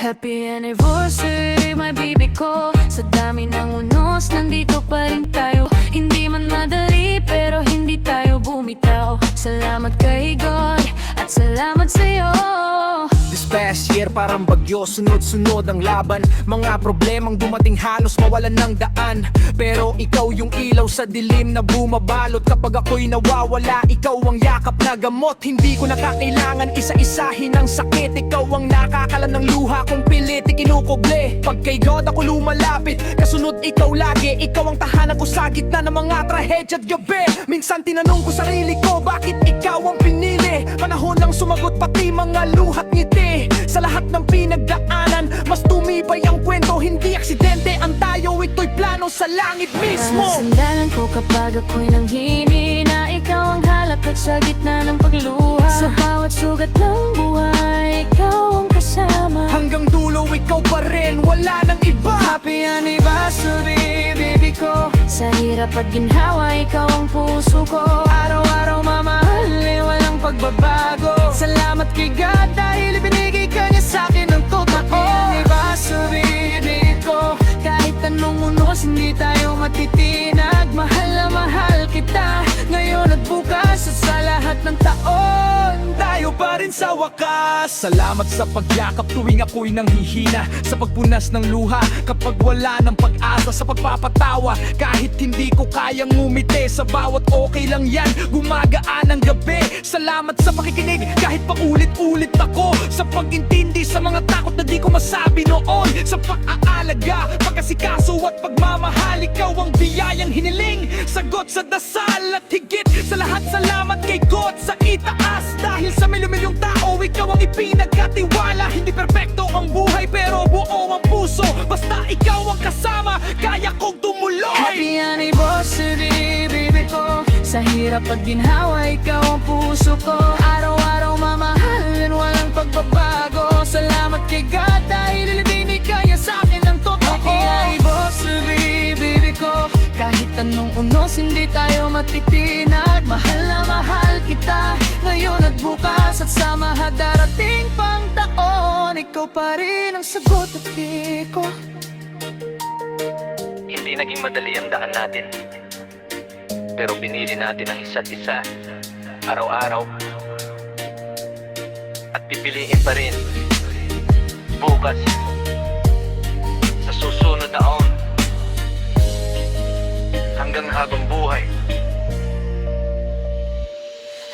Happy anniversary, my baby ko. Sa dami ng unos, nandito pa rin tayo. Hindi man madali, pero hindi tayo bumitaw. Salamat kay God, at salamat sa'yo. This past year parang bagyo, sunod-sunod ang laban. Mga problemang dumating halos mawalan ng daan. Pero ikaw yung ilaw sa dilim na bumabalot. Kapag ako'y nawawala, ikaw ang yakap na gamot. Hindi ko nakakailangan isa-isahin ang sakit. Ikaw ang nakakalan ng luha kung pilit ikinukuble. Pag kay God ako lumalapit, kasunod ikaw lagi. Ikaw ang tahanan ko sa gitna ng mga trahedya at gabi. Minsan tinanong ko sarili ko, bakit ikaw ang pinili? Panahon lang sumagot, pati mga luhat ngiti. Sa lahat ng pinagdaanan, mas tumibay ang kwento. Hindi aksidente ang tayo, ito'y plano sa langit mismo. Sandalan ko kapag ako'y nanghihina. Ikaw ang halap at sa gitna ng pagluha. Sa bawat sugat ng buhay, ikaw ang kasama. Hanggang dulo ikaw pa rin, wala nang iba. Happy anniversary, baby ko. Sa hirap at ginhawa, ikaw ang puso ko. Araw-araw mamahalin, walang pagbabago. Salamat kay God dahil ibinigay ka niya sa'kin ng totoo. Happy anniversary, baby ko. Kahit anong unos, hindi tayo matitinag. Mahal na mahal kita, ngayon at bukas. At sa lahat ng taon, Tayo pa rin sa wakas. Salamat sa pagyakap tuwing ako'y nanghihina. Sa pagpunas ng luha kapag wala ng pag-asa. Sa pagpapatawa kahit hindi ko kayang ngumiti. Sa bawat okay lang yan, gumagaan ang gabi. Salamat sa pakikinig kahit paulit-ulit ako. Sa pag-intindi sa mga takot na di ko masabi noon. Sa pag-aalaga, pagkasikaso at pagmamahal. Ikaw ang biyayang hiniling, sagot sa dasal. At higit sa lahat, salamat kay God sa itaas. Dahil sa milyong tao, ikaw ang ipinagkatiwala. Hindi perpekto ang buhay pero buo ang puso. Basta ikaw ang kasama, kaya kong tumuloy. happy anniversary, baby ko. Sa hirap at ginhawa, ikaw ang puso ko. Araw-araw mamahalin, walang pagbabago. Salamat kay God dahil ibinigay ka niya sa'kin ng totoo. Happy anniversary, baby ko. Kahit anong unos, hindi tayo matitinag. Mahal na mahal kita, ngayon at bukas. At sa mga darating pang taon, ikaw pa rin ang sagot at ko. Hindi naging madali ang daan natin, pero pinili natin ang isa't isa araw-araw. At pipiliin pa rin bukas, sa susunod na taon, hanggang habang buhay.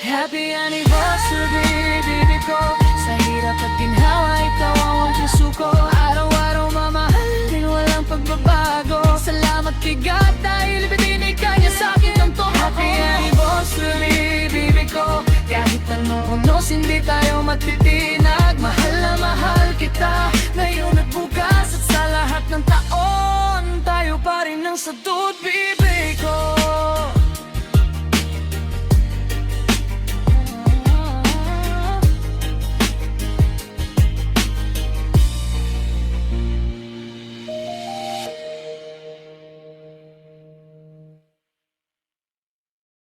Happy anniversary, baby ko. Sa hirap at ginhawa, ikaw ang puso ko. Araw-araw mamahalin, walang pagbabago. Salamat kay God dahil ibinigay ka niya sa'kin ng totoo. Happy anniversary, baby ko. Kahit anong unos, hindi tayo matitinag.